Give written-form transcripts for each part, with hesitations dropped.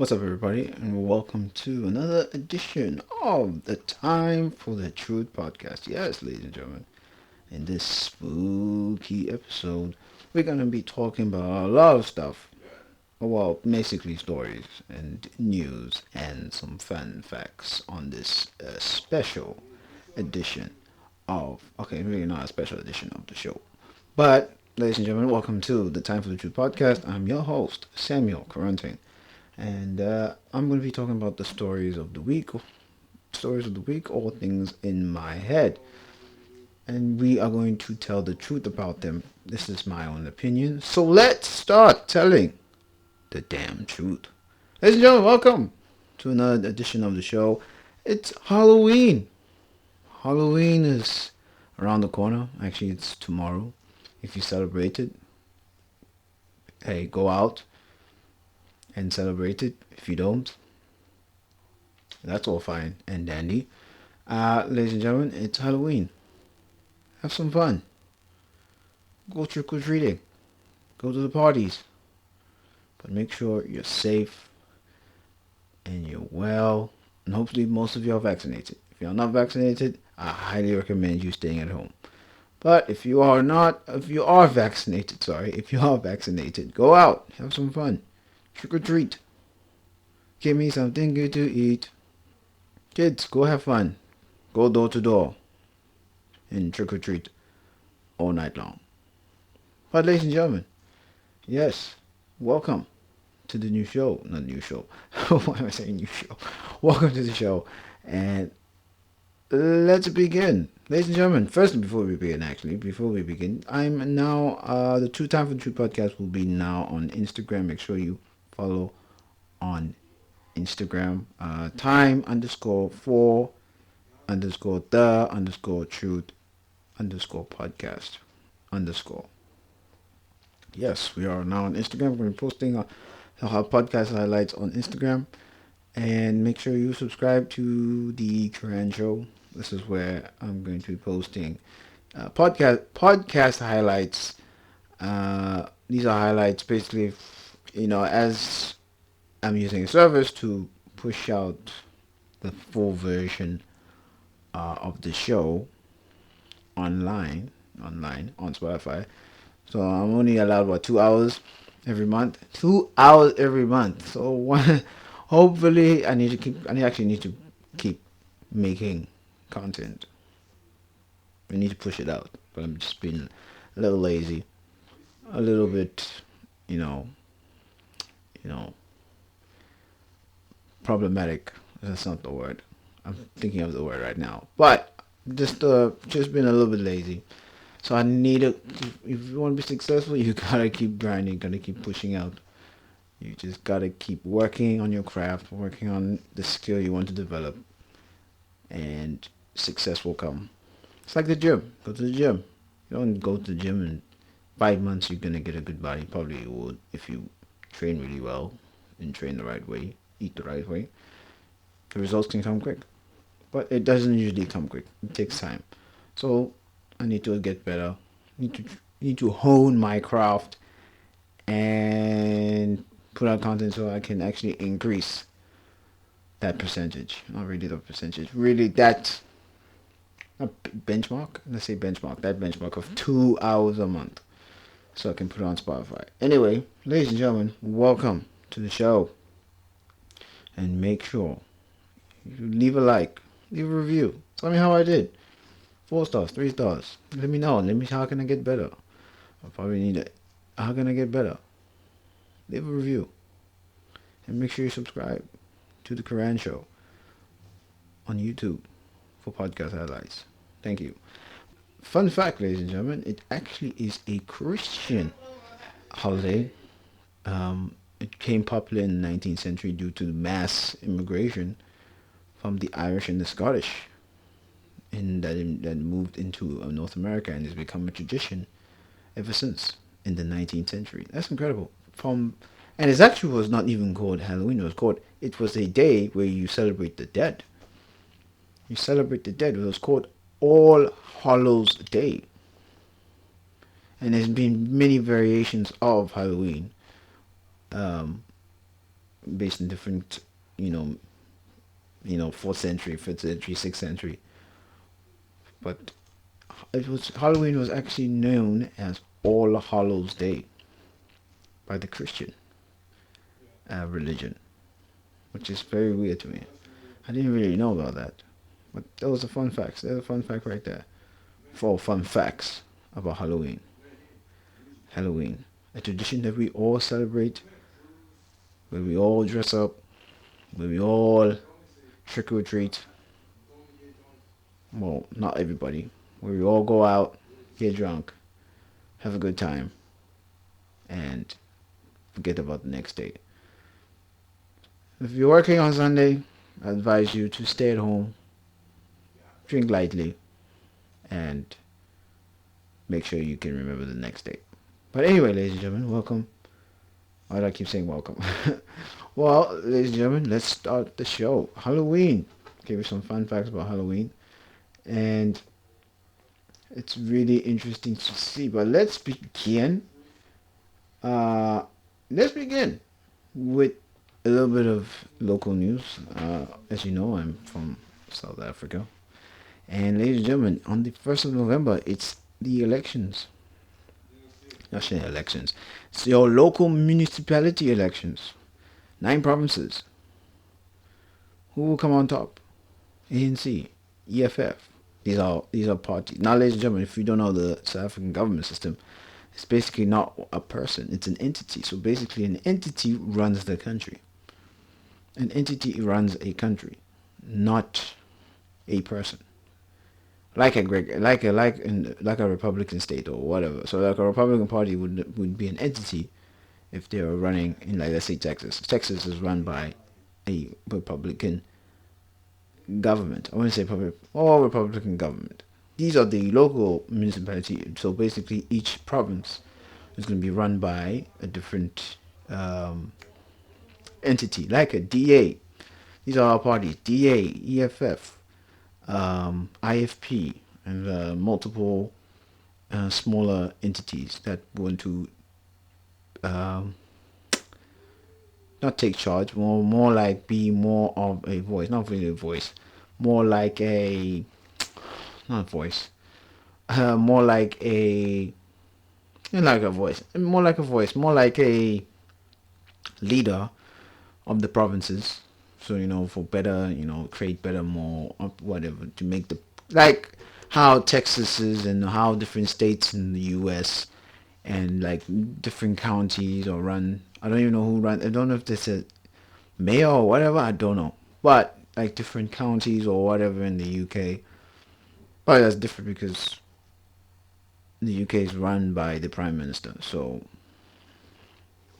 What's up, everybody, and welcome to another edition of the Time for the Truth podcast. Yes, ladies and gentlemen, in this spooky episode, we're going to be talking about a lot of stuff. Well, basically stories and news and some fun facts on this special edition really not a special edition of the show. But, ladies and gentlemen, welcome to the Time for the Truth podcast. I'm your host, Samuel Quarantine. And I'm going to be talking about the stories of the week, all things in my head. And we are going to tell the truth about them. This is my own opinion. So let's start telling the damn truth. Ladies and gentlemen, welcome to another edition of the show. It's Halloween. Halloween is around the corner. Actually, it's tomorrow. If you celebrate it, hey, go out and celebrate it. If you don't, that's all fine and dandy. Ladies and gentlemen, it's Halloween. Have some fun. Go trick or treating. Go to the parties. But make sure you're safe and you're well. And hopefully most of you are vaccinated. If you're not vaccinated, I highly recommend you staying at home. But if you are vaccinated, go out. Have some fun. Trick or treat. Give me something good to eat. Kids, go have fun. Go door to door and trick or treat all night long. But ladies and gentlemen, yes, welcome to the new show. Not new show. Why am I saying new show? Welcome to the show. And let's begin. Ladies and gentlemen, first, before we begin, I'm now, the Two Time for the Truth podcast will be now on Instagram. Make sure you follow on Instagram, time underscore for underscore the underscore truth underscore podcast underscore. Yes, we are now on Instagram. We're going to be posting our podcast highlights on Instagram. And make sure you subscribe to the Quran Show. This is where I'm going to be posting podcast highlights. These are highlights basically, as I'm using a service to push out the full version of the show online on Spotify. So I'm only allowed 2 hours every month. 2 hours every month. So hopefully I actually need to keep making content. I need to push it out, but I'm just being a little lazy, a little bit, you know, problematic. That's not the word. I'm thinking of the word right now, but just been a little bit lazy. So I need to. If you want to be successful, you gotta keep grinding. Gotta keep pushing out. You just gotta keep working on your craft, working on the skill you want to develop, and success will come. It's like the gym. Go to the gym. You don't go to the gym in 5 months. You're gonna get a good body. Probably you would if you train really well and train the right way, eat the right way. The results can come quick, but it doesn't usually come quick. It takes time. So I need to get better. Need to hone my craft and put out content so I can actually increase that percentage. Not really the percentage. Really that benchmark. Let's say benchmark. That benchmark of 2 hours a month. So I can put it on Spotify. Anyway, ladies and gentlemen, welcome to the show. And make sure you leave a like, leave a review. Tell me how I did. 4 stars, 3 stars. Let me know. Let me how can I get better. I probably need it. How can I get better? Leave a review. And make sure you subscribe to the Quran Show on YouTube for podcast highlights. Thank you. Fun fact, ladies and gentlemen, it actually is a Christian holiday. It became popular in the 19th century due to mass immigration from the Irish and the Scottish, and that moved into North America and has become a tradition ever since in the 19th century. That's incredible. And it actually was not even called Halloween. It was a day where you celebrate the dead. You celebrate the dead. It was called All Hallows Day. And there's been many variations of Halloween. based in different, you know, 4th century, 5th century, 6th century. But Halloween was actually known as All Hallows Day by the Christian religion, which is very weird to me. I didn't really know about that. But those are fun facts. There's a fun fact right there. 4 fun facts about Halloween. Halloween, a tradition that we all celebrate, where we all dress up, where we all trick or treat. Well, not everybody. Where we all go out, get drunk, have a good time, and forget about the next day. If you're working on Sunday, I advise you to stay at home, drink lightly, and make sure you can remember the next day. But anyway, ladies and gentlemen, welcome. Why do I keep saying welcome? Well, ladies and gentlemen, let's start the show. Halloween. Give you some fun facts about Halloween. And it's really interesting to see. But let's begin. Let's begin with a little bit of local news. As you know, I'm from South Africa. And ladies and gentlemen, on the 1st of November, it's the elections. National elections. It's your local municipality elections. 9 provinces. Who will come on top? ANC, EFF. These are parties. Now, ladies and gentlemen, if you don't know the South African government system, it's basically not a person. It's an entity. So basically, an entity runs the country. An entity runs a country, not a person. Like a Republican state or whatever. So like a Republican Party would be an entity if they were running in, like, let's say Texas. Texas is run by a Republican government. I want to say Republican government. These are the local municipality. So basically, each province is going to be run by a different entity, like a DA. These are our parties: DA, EFF, IFP, and multiple smaller entities that want to not take charge, more like be more of a voice, not really a voice, more like a not voice, more like a like a voice, more like a voice, more like a leader of the provinces. So for better, create better, more whatever to make the like how Texas is and how different states in the U.S. and like different counties or run. I don't even know who run. I don't know if this is mayor or whatever. I don't know, but like different counties or whatever in the UK. But that's different because the UK is run by the Prime Minister. So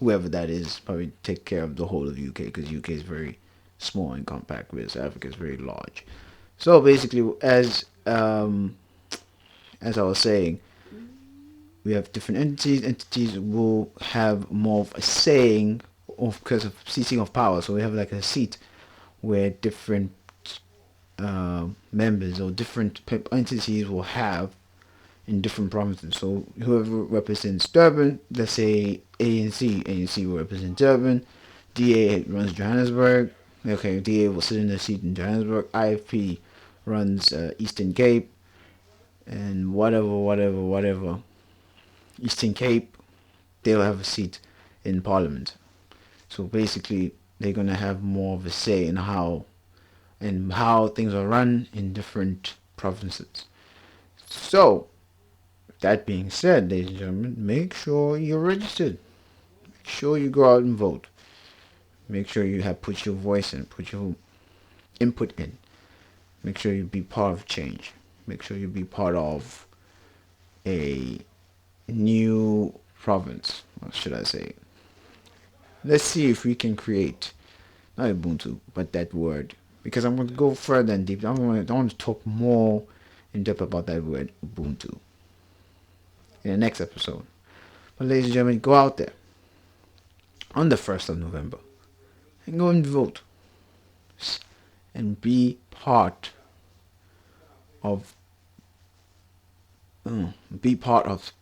whoever that is probably take care of the whole of UK because UK is very small and compact, whereas Africa is very large. So basically, as I was saying, we have different entities. Entities will have more of a saying because of seating of power. So we have like a seat where different members or different entities will have in different provinces. So whoever represents Durban, let's say ANC will represent Durban. DA runs Johannesburg. Okay, DA will sit in the seat in Johannesburg. IFP runs Eastern Cape and whatever. Eastern Cape, they'll have a seat in Parliament. So basically, they're gonna have more of a say in how things are run in different provinces. So, that being said, ladies and gentlemen, make sure you're registered. Make sure you go out and vote. Make sure you have put your voice in, put your input in. Make sure you be part of change. Make sure you be part of a new province. What should I say? Let's see if we can create, not Ubuntu, but that word. Because I'm going to go further and deep. I want to talk more in depth about that word, Ubuntu, in the next episode. But ladies and gentlemen, go out there on the 1st of November and go and vote and be part of be part of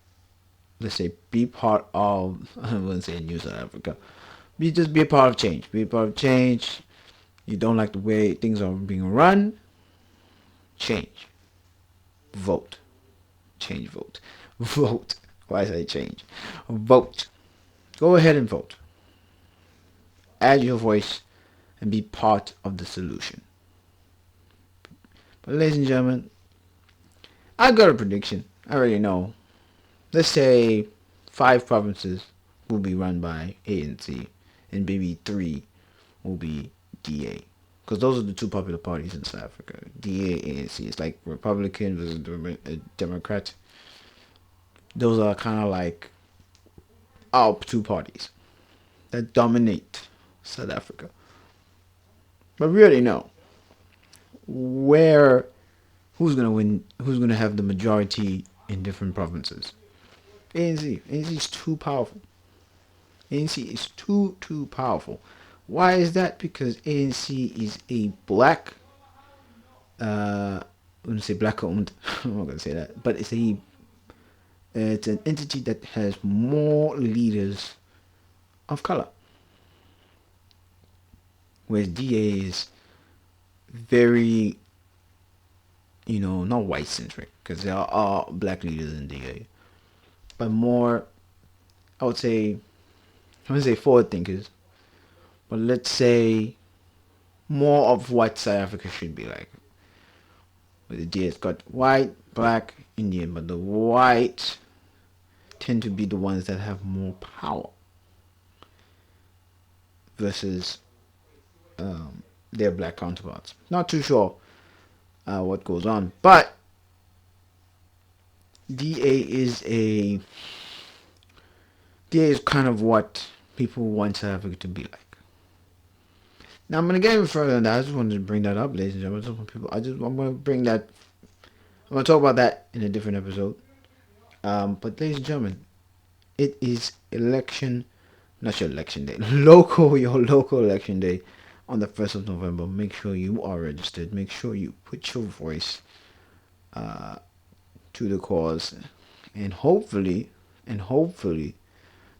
let's say be part of I wouldn't say New South Africa, Just be a part of change. Be a part of change. You don't like the way things are being run. Change. Vote. Change. Vote. Vote. Why did I say change? Vote. Go ahead and vote. Add your voice and be part of the solution. But ladies and gentlemen, I got a prediction. I already know. Let's say 5 provinces will be run by ANC and maybe 3 will be DA. Because those are the 2 popular parties in South Africa. DA, ANC. It's like Republican versus Democrat. Those are kind of like our 2 parties that dominate South Africa. But we already know where who's gonna win, who's gonna have the majority in different provinces. ANC. ANC is too powerful. ANC is too powerful. Why is that? Because ANC is a black. I'm gonna say black owned. I'm not gonna say that, but it's an entity that has more leaders of color, whereas DA is very, not white centric, because there are black leaders in DA, but more, I would say, I wouldn't say forward thinkers, but let's say more of what South Africa should be like. Where the DA has got white, black, Indian, but the white tend to be the ones that have more power versus their black counterparts. Not too sure what goes on, but DA is kind of what people want South Africa to be like. Now I'm gonna get even further than that. I just wanted to bring that up, ladies and gentlemen. I'm gonna bring that. I'm gonna talk about that in a different episode. But ladies and gentlemen, it is not your election day, your local election day on the 1st of November. Make sure you are registered. Make sure you put your voice to the cause, and hopefully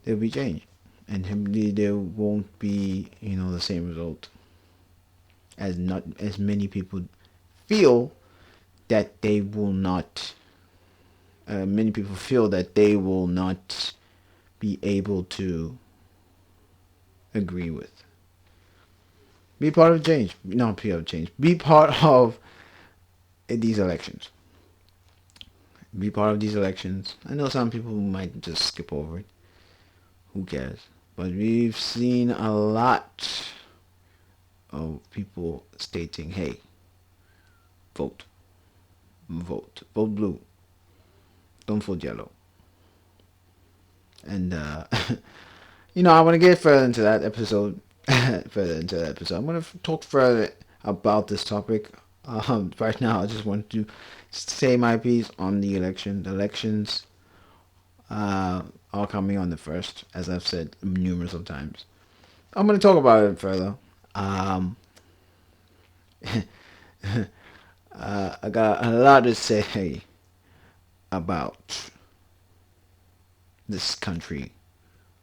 there'll be change, and hopefully there won't be the same result as not as many people feel that they will not. Many people feel that they will not be able to agree with. Be part of change. Not part of change. Be part of these elections. Be part of these elections. I know some people might just skip over it. Who cares? But we've seen a lot of people stating, hey, vote. Vote. Vote blue. Don't vote yellow. And, I want to get further into that episode. I'm going to talk further about this topic. Right now, I just want to say my piece on the election. The elections are coming on the 1st, as I've said numerous of times. I'm going to talk about it further. I got a lot to say about this country,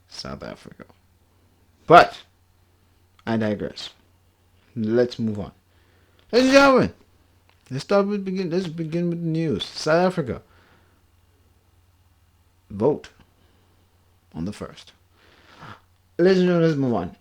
South Africa. But I digress. Let's move on. Ladies and gentlemen, let's begin with the news. South Africa. Vote on the 1st. Ladies and gentlemen, let's move on.